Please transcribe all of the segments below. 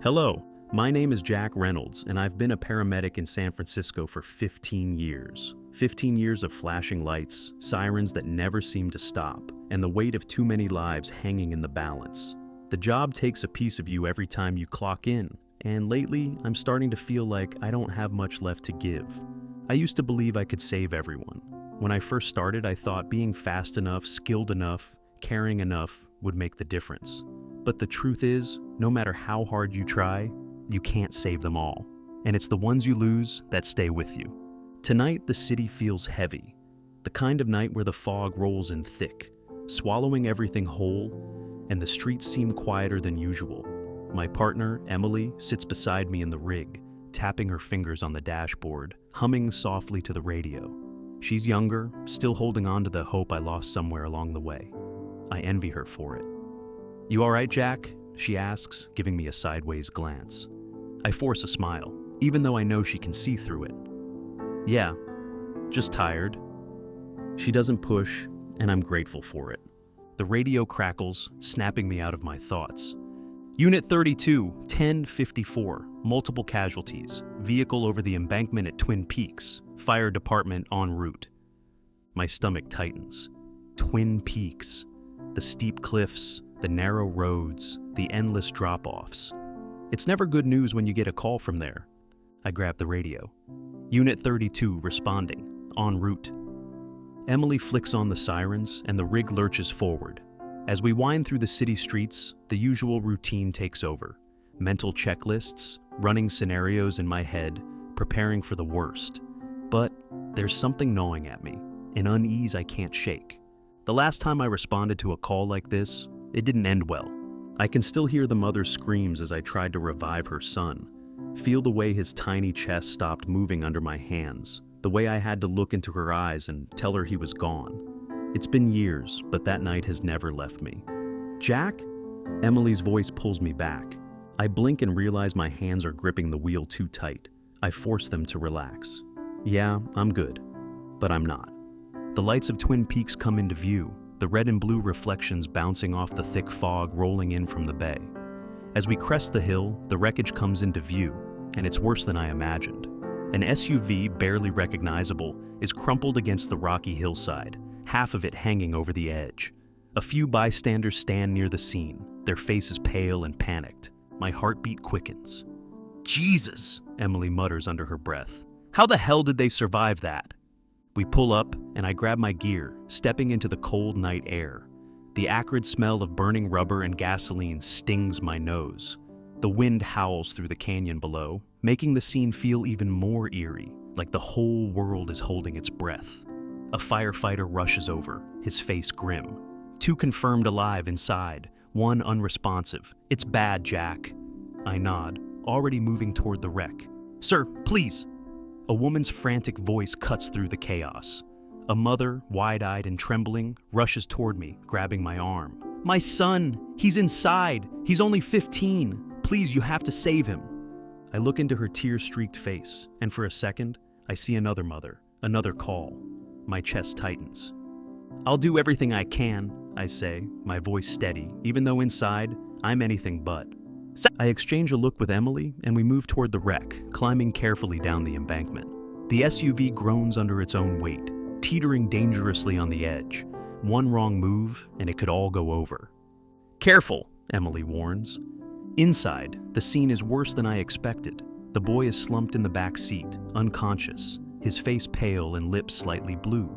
Hello, my name is Jack Reynolds, and I've been a paramedic in San Francisco for 15 years. 15 years of flashing lights, sirens that never seem to stop, and the weight of too many lives hanging in the balance. The job takes a piece of you every time you clock in, and lately I'm starting to feel like I don't have much left to give. I used to believe I could save everyone. When I first started, I thought being fast enough, skilled enough, caring enough would make the difference. But the truth is, no matter how hard you try, you can't save them all. And it's the ones you lose that stay with you. Tonight, the city feels heavy. The kind of night where the fog rolls in thick, swallowing everything whole, and the streets seem quieter than usual. My partner, Emily, sits beside me in the rig, tapping her fingers on the dashboard, humming softly to the radio. She's younger, still holding on to the hope I lost somewhere along the way. I envy her for it. "You all right, Jack?" she asks, giving me a sideways glance. I force a smile, even though I know she can see through it. "Yeah, just tired." She doesn't push, and I'm grateful for it. The radio crackles, snapping me out of my thoughts. "Unit 32, 1054, multiple casualties, vehicle over the embankment at Twin Peaks, fire department en route." My stomach tightens. Twin Peaks. The steep cliffs, the narrow roads, the endless drop-offs. It's never good news when you get a call from there. I grab the radio. "Unit 32 responding, en route." Emily flicks on the sirens and the rig lurches forward. As we wind through the city streets, the usual routine takes over. Mental checklists, running scenarios in my head, preparing for the worst. But there's something gnawing at me, an unease I can't shake. The last time I responded to a call like this, it didn't end well. I can still hear the mother's screams as I tried to revive her son, feel the way his tiny chest stopped moving under my hands, the way I had to look into her eyes and tell her he was gone. It's been years, but that night has never left me. "Jack?" Emily's voice pulls me back. I blink and realize my hands are gripping the wheel too tight. I force them to relax. "Yeah, I'm good." But I'm not. The lights of Twin Peaks come into view, the red and blue reflections bouncing off the thick fog rolling in from the bay. As we crest the hill, the wreckage comes into view, and it's worse than I imagined. An SUV, barely recognizable, is crumpled against the rocky hillside, half of it hanging over the edge. A few bystanders stand near the scene, their faces pale and panicked. My heartbeat quickens. "Jesus," Emily mutters under her breath. "How the hell did they survive that?" We pull up, and I grab my gear, stepping into the cold night air. The acrid smell of burning rubber and gasoline stings my nose. The wind howls through the canyon below, making the scene feel even more eerie, like the whole world is holding its breath. A firefighter rushes over, his face grim. 2 confirmed alive inside, 1 unresponsive. "It's bad, Jack." I nod, already moving toward the wreck. "Sir, please." A woman's frantic voice cuts through the chaos. A mother, wide-eyed and trembling, rushes toward me, grabbing my arm. "My son! He's inside! He's only 15! Please, you have to save him!" I look into her tear-streaked face, and for a second, I see another mother, another call. My chest tightens. "I'll do everything I can," I say, my voice steady, even though inside, I'm anything but. I exchange a look with Emily, and we move toward the wreck, climbing carefully down the embankment. The SUV groans under its own weight, teetering dangerously on the edge. One wrong move, and it could all go over. "Careful," Emily warns. Inside, the scene is worse than I expected. The boy is slumped in the back seat, unconscious, his face pale and lips slightly blue.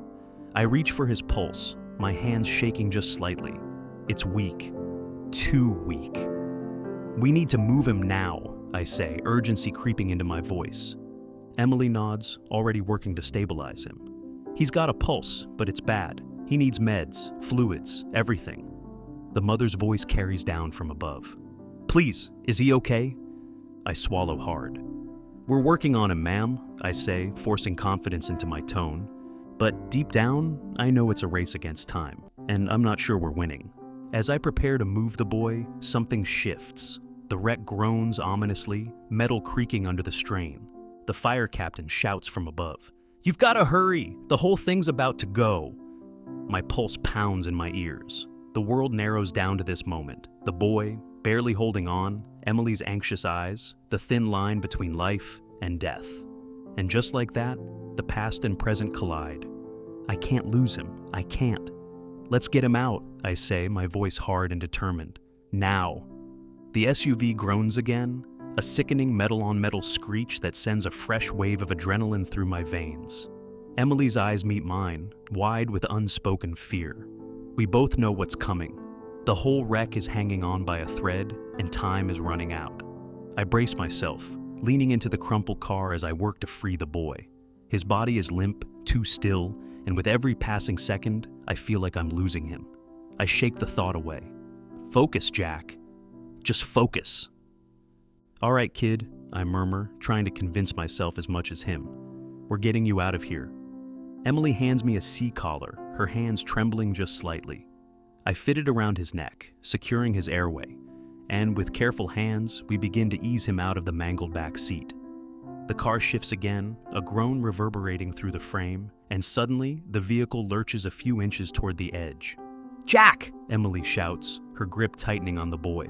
I reach for his pulse, my hands shaking just slightly. It's weak. Too weak. "We need to move him now," I say, urgency creeping into my voice. Emily nods, already working to stabilize him. "He's got a pulse, but it's bad. He needs meds, fluids, everything." The mother's voice carries down from above. "Please, is he okay?" I swallow hard. "We're working on him, ma'am," I say, forcing confidence into my tone. But deep down, I know it's a race against time, and I'm not sure we're winning. As I prepare to move the boy, something shifts. The wreck groans ominously, metal creaking under the strain. The fire captain shouts from above, "You've got to hurry! The whole thing's about to go!" My pulse pounds in my ears. The world narrows down to this moment. The boy, barely holding on, Emily's anxious eyes, the thin line between life and death. And just like that, the past and present collide. I can't lose him. I can't. Let's get him out, I say, my voice hard and determined. Now. The SUV groans again, a sickening metal-on-metal screech that sends a fresh wave of adrenaline through my veins. Emily's eyes meet mine, wide with unspoken fear. We both know what's coming. The whole wreck is hanging on by a thread, and time is running out. I brace myself, leaning into the crumpled car as I work to free the boy. His body is limp, too still, and with every passing second, I feel like I'm losing him. I shake the thought away. Focus, Jack. Just focus. All right, kid, I murmur, trying to convince myself as much as him. We're getting you out of here. Emily hands me a C-collar, her hands trembling just slightly. I fit it around his neck, securing his airway, and with careful hands, we begin to ease him out of the mangled back seat. The car shifts again, a groan reverberating through the frame, and suddenly, the vehicle lurches a few inches toward the edge. Jack! Emily shouts, her grip tightening on the boy.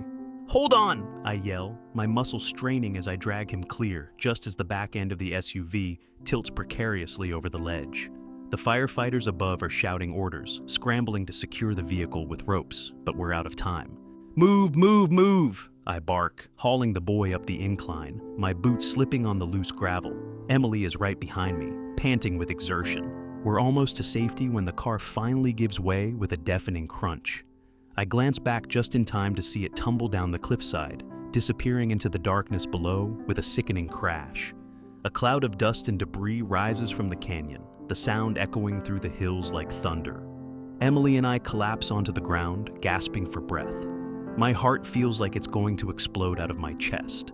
Hold on! I yell, my muscles straining as I drag him clear, just as the back end of the SUV tilts precariously over the ledge. The firefighters above are shouting orders, scrambling to secure the vehicle with ropes, but we're out of time. Move, move, move! I bark, hauling the boy up the incline, my boots slipping on the loose gravel. Emily is right behind me, panting with exertion. We're almost to safety when the car finally gives way with a deafening crunch. I glance back just in time to see it tumble down the cliffside, disappearing into the darkness below with a sickening crash. A cloud of dust and debris rises from the canyon, the sound echoing through the hills like thunder. Emily and I collapse onto the ground, gasping for breath. My heart feels like it's going to explode out of my chest.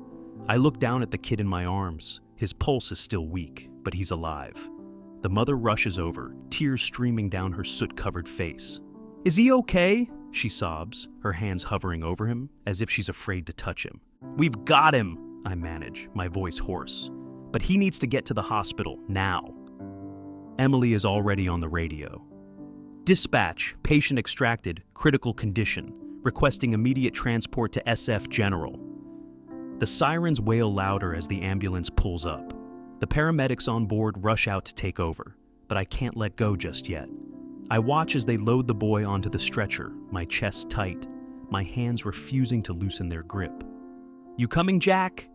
I look down at the kid in my arms. His pulse is still weak, but he's alive. The mother rushes over, tears streaming down her soot-covered face. Is he okay? She sobs, her hands hovering over him, as if she's afraid to touch him. We've got him, I manage, my voice hoarse. But he needs to get to the hospital, now. Emily is already on the radio. Dispatch, patient extracted, critical condition, requesting immediate transport to SF General. The sirens wail louder as the ambulance pulls up. The paramedics on board rush out to take over, but I can't let go just yet. I watch as they load the boy onto the stretcher, my chest tight, my hands refusing to loosen their grip. You coming, Jack?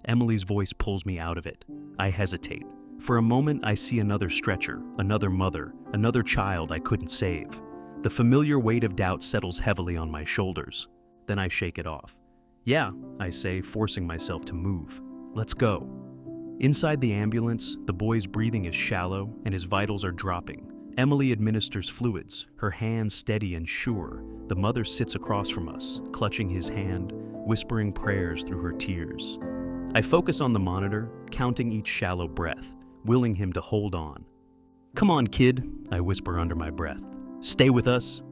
Emily's voice pulls me out of it. I hesitate. For a moment, I see another stretcher, another mother, another child I couldn't save. The familiar weight of doubt settles heavily on my shoulders. Then I shake it off. Yeah, I say, forcing myself to move. Let's go. Inside the ambulance, the boy's breathing is shallow and his vitals are dropping. Emily administers fluids, her hands steady and sure. The mother sits across from us, clutching his hand, whispering prayers through her tears. I focus on the monitor, counting each shallow breath, willing him to hold on. Come on, kid, I whisper under my breath. Stay with us.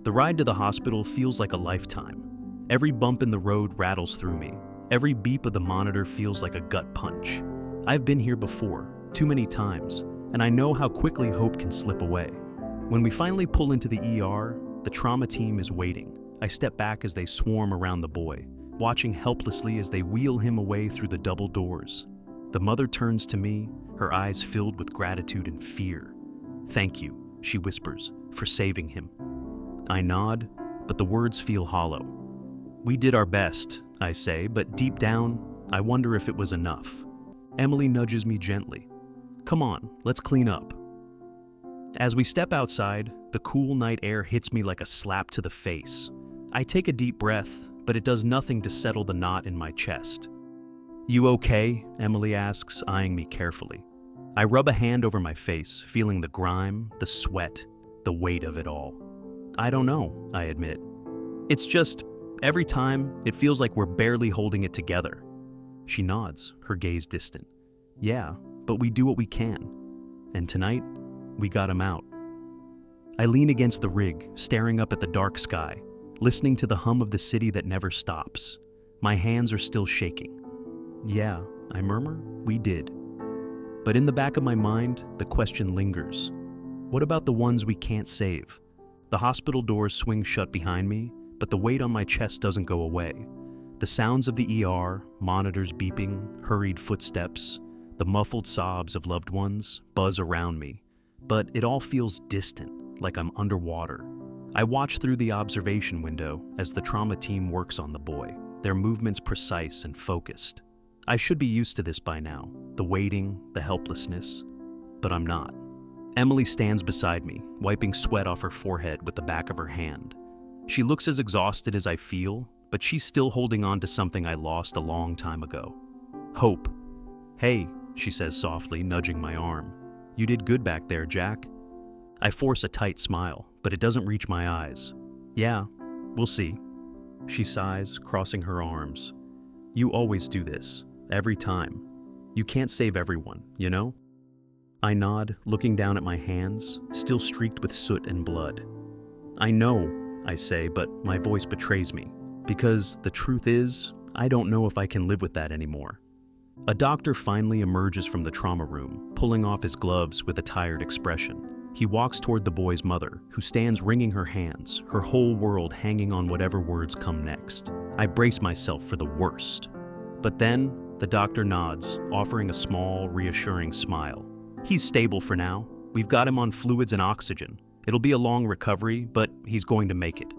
The ride to the hospital feels like a lifetime. Every bump in the road rattles through me. Every beep of the monitor feels like a gut punch. I've been here before, too many times, and I know how quickly hope can slip away. When we finally pull into the ER, the trauma team is waiting. I step back as they swarm around the boy, watching helplessly as they wheel him away through the double doors. The mother turns to me, her eyes filled with gratitude and fear. Thank you, she whispers, for saving him. I nod, but the words feel hollow. We did our best, I say, but deep down, I wonder if it was enough. Emily nudges me gently. Come on, let's clean up. As we step outside, the cool night air hits me like a slap to the face. I take a deep breath, but it does nothing to settle the knot in my chest. You okay? Emily asks, eyeing me carefully. I rub a hand over my face, feeling the grime, the sweat, the weight of it all. I don't know, I admit. It's just, every time, it feels like we're barely holding it together. She nods, her gaze distant. Yeah, but we do what we can. And tonight, we got him out. I lean against the rig, staring up at the dark sky, listening to the hum of the city that never stops. My hands are still shaking. Yeah, I murmur, we did. But in the back of my mind, the question lingers. What about the ones we can't save? The hospital doors swing shut behind me, but the weight on my chest doesn't go away. The sounds of the ER, monitors beeping, hurried footsteps, the muffled sobs of loved ones buzz around me, but it all feels distant, like I'm underwater. I watch through the observation window as the trauma team works on the boy, their movements precise and focused. I should be used to this by now, the waiting, the helplessness, but I'm not. Emily stands beside me, wiping sweat off her forehead with the back of her hand. She looks as exhausted as I feel, but she's still holding on to something I lost a long time ago. Hope. "Hey," she says softly, nudging my arm. "You did good back there, Jack." I force a tight smile, but it doesn't reach my eyes. "Yeah, we'll see." She sighs, crossing her arms. "You always do this, every time. You can't save everyone, you know?" I nod, looking down at my hands, still streaked with soot and blood. "I know," I say, but my voice betrays me. Because the truth is, I don't know if I can live with that anymore. A doctor finally emerges from the trauma room, pulling off his gloves with a tired expression. He walks toward the boy's mother, who stands wringing her hands, her whole world hanging on whatever words come next. I brace myself for the worst. But then, the doctor nods, offering a small, reassuring smile. "He's stable for now. We've got him on fluids and oxygen. It'll be a long recovery, but he's going to make it."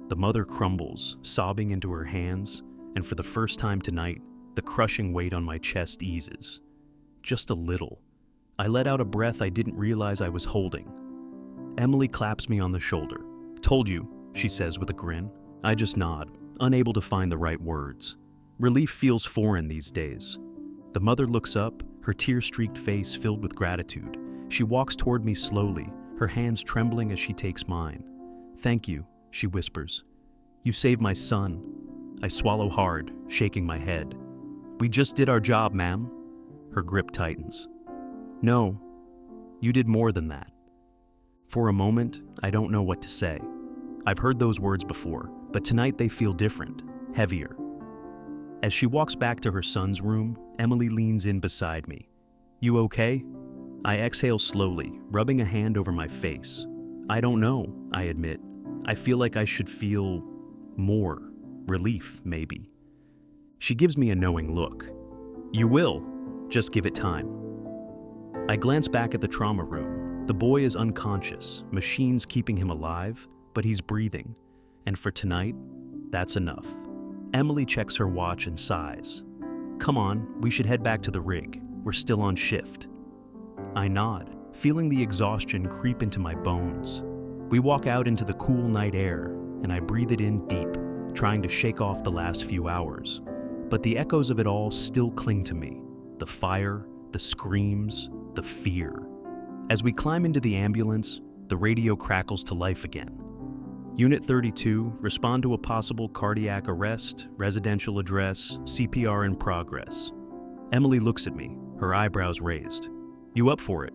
The mother crumbles, sobbing into her hands, and for the first time tonight, the crushing weight on my chest eases. Just a little. I let out a breath I didn't realize I was holding. Emily claps me on the shoulder. "Told you," she says with a grin. I just nod, unable to find the right words. Relief feels foreign these days. The mother looks up, her tear-streaked face filled with gratitude. She walks toward me slowly, her hands trembling as she takes mine. "Thank you," she whispers. "You saved my son." I swallow hard, shaking my head. "We just did our job, ma'am." Her grip tightens. "No, you did more than that." For a moment, I don't know what to say. I've heard those words before, but tonight they feel different, heavier. As she walks back to her son's room, Emily leans in beside me. "You okay?" I exhale slowly, rubbing a hand over my face. "I don't know," I admit. I feel like I should feel more. Relief, maybe. She gives me a knowing look. "You will. Just give it time." I glance back at the trauma room. The boy is unconscious, machines keeping him alive, but he's breathing. And for tonight, that's enough. Emily checks her watch and sighs. "Come on, we should head back to the rig. We're still on shift." I nod, feeling the exhaustion creep into my bones. We walk out into the cool night air, and I breathe it in deep, trying to shake off the last few hours. But the echoes of it all still cling to me. The fire, the screams, the fear. As we climb into the ambulance, the radio crackles to life again. "Unit 32, respond to a possible cardiac arrest, residential address, CPR in progress." Emily looks at me, her eyebrows raised. "You up for it?"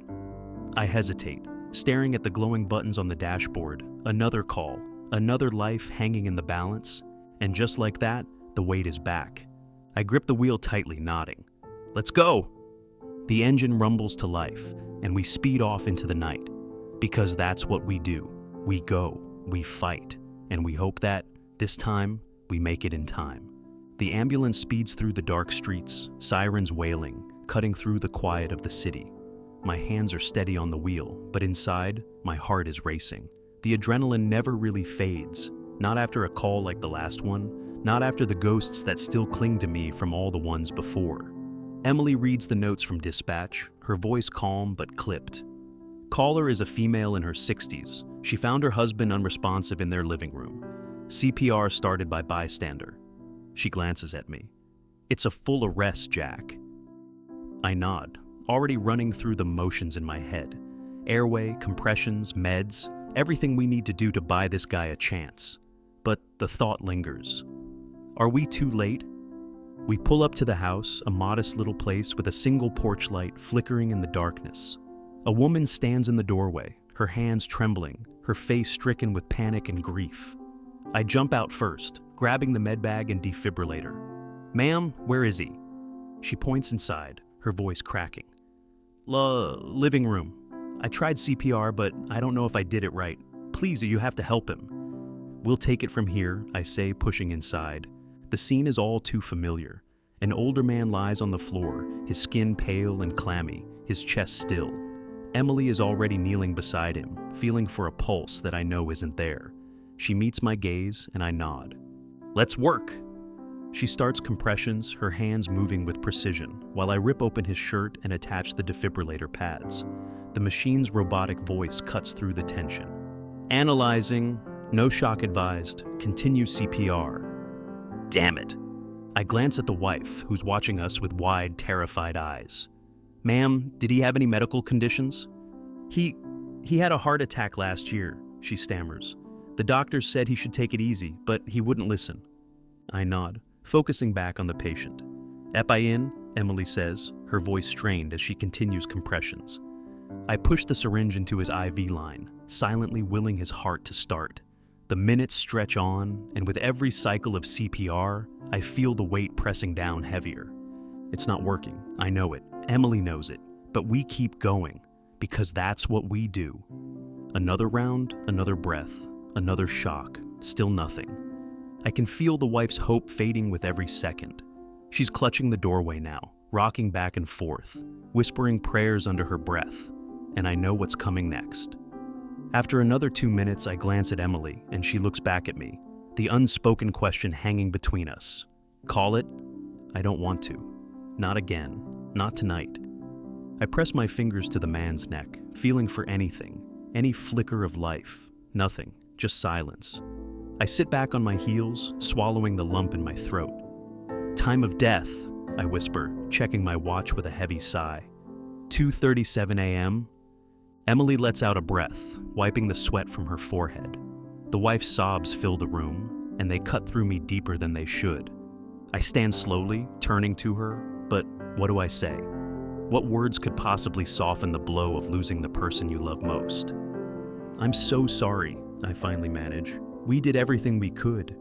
I hesitate, staring at the glowing buttons on the dashboard. Another call, another life hanging in the balance, and just like that, the weight is back. I grip the wheel tightly, nodding. "Let's go!" The engine rumbles to life, and we speed off into the night. Because that's what we do. We go, we fight, and we hope that, this time, we make it in time. The ambulance speeds through the dark streets, sirens wailing, cutting through the quiet of the city. My hands are steady on the wheel, but inside, my heart is racing. The adrenaline never really fades, not after a call like the last one, not after the ghosts that still cling to me from all the ones before. Emily reads the notes from dispatch, her voice calm but clipped. Caller is a female in her 60s. She found her husband unresponsive in their living room. CPR started by bystander. She glances at me. "It's a full arrest, Jack." I nod, already running through the motions in my head. Airway, compressions, meds, everything we need to do to buy this guy a chance. But the thought lingers. Are we too late? We pull up to the house, a modest little place with a single porch light flickering in the darkness. A woman stands in the doorway, her hands trembling, her face stricken with panic and grief. I jump out first, grabbing the med bag and defibrillator. "Ma'am, where is he?" She points inside, her voice cracking. Living room. I tried CPR, but I don't know if I did it right. Please, you have to help him." We'll take it from here, I say, pushing inside. The scene is all too familiar. An older man lies on the floor, his skin pale and clammy, his chest still. Emily is already kneeling beside him, feeling for a pulse that I know isn't there. She meets my gaze and I nod. Let's work! She starts compressions, her hands moving with precision, while I rip open his shirt and attach the defibrillator pads. The machine's robotic voice cuts through the tension. Analyzing, no shock advised, continue CPR. Damn it! I glance at the wife, who's watching us with wide, terrified eyes. Ma'am, did he have any medical conditions? He had a heart attack last year, she stammers. The doctors said he should take it easy, but he wouldn't listen. I nod, focusing back on the patient. Epi-in, Emily says, her voice strained as she continues compressions. I push the syringe into his IV line, silently willing his heart to start. The minutes stretch on, and with every cycle of CPR, I feel the weight pressing down heavier. It's not working, I know it. Emily knows it, but we keep going, because that's what we do. Another round, another breath, another shock, still nothing. I can feel the wife's hope fading with every second. She's clutching the doorway now, rocking back and forth, whispering prayers under her breath, and I know what's coming next. After another 2 minutes, I glance at Emily, and she looks back at me, the unspoken question hanging between us. Call it? I don't want to. Not again. Not tonight. I press my fingers to the man's neck, feeling for anything, any flicker of life. Nothing, just silence. I sit back on my heels, swallowing the lump in my throat. Time of death, I whisper, checking my watch with a heavy sigh. 2:37 a.m. Emily lets out a breath, wiping the sweat from her forehead. The wife's sobs fill the room, and they cut through me deeper than they should. I stand slowly, turning to her, but what do I say? What words could possibly soften the blow of losing the person you love most? I'm so sorry, I finally manage. We did everything we could.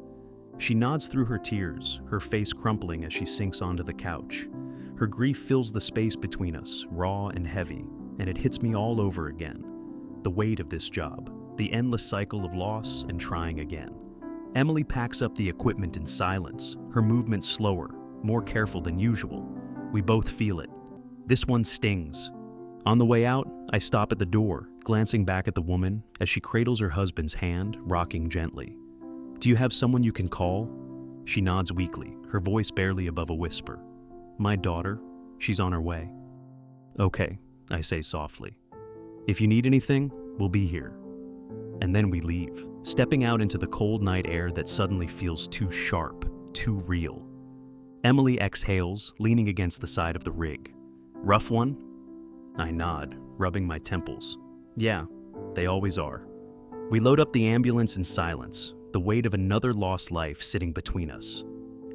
She nods through her tears, her face crumpling as she sinks onto the couch. Her grief fills the space between us, raw and heavy, and it hits me all over again. The weight of this job, the endless cycle of loss and trying again. Emily packs up the equipment in silence, her movements slower, more careful than usual. We both feel it. This one stings. On the way out, I stop at the door, glancing back at the woman as she cradles her husband's hand, rocking gently. Do you have someone you can call? She nods weakly, her voice barely above a whisper. My daughter, she's on her way. Okay, I say softly. If you need anything, we'll be here. And then we leave, stepping out into the cold night air that suddenly feels too sharp, too real. Emily exhales, leaning against the side of the rig. Rough one? I nod, rubbing my temples. Yeah, they always are. We load up the ambulance in silence, the weight of another lost life sitting between us.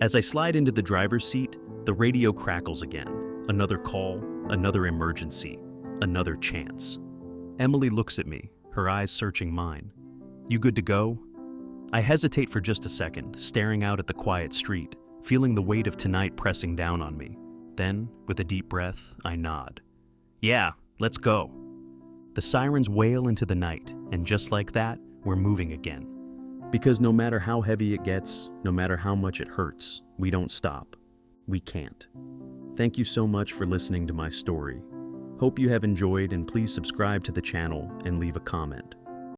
As I slide into the driver's seat, the radio crackles again. Another call, another emergency, another chance. Emily looks at me, her eyes searching mine. You good to go? I hesitate for just a second, staring out at the quiet street, feeling the weight of tonight pressing down on me. Then, with a deep breath, I nod. Yeah, let's go. The sirens wail into the night, and just like that, we're moving again. Because no matter how heavy it gets, no matter how much it hurts, we don't stop. We can't. Thank you so much for listening to my story. Hope you have enjoyed, and please subscribe to the channel and leave a comment.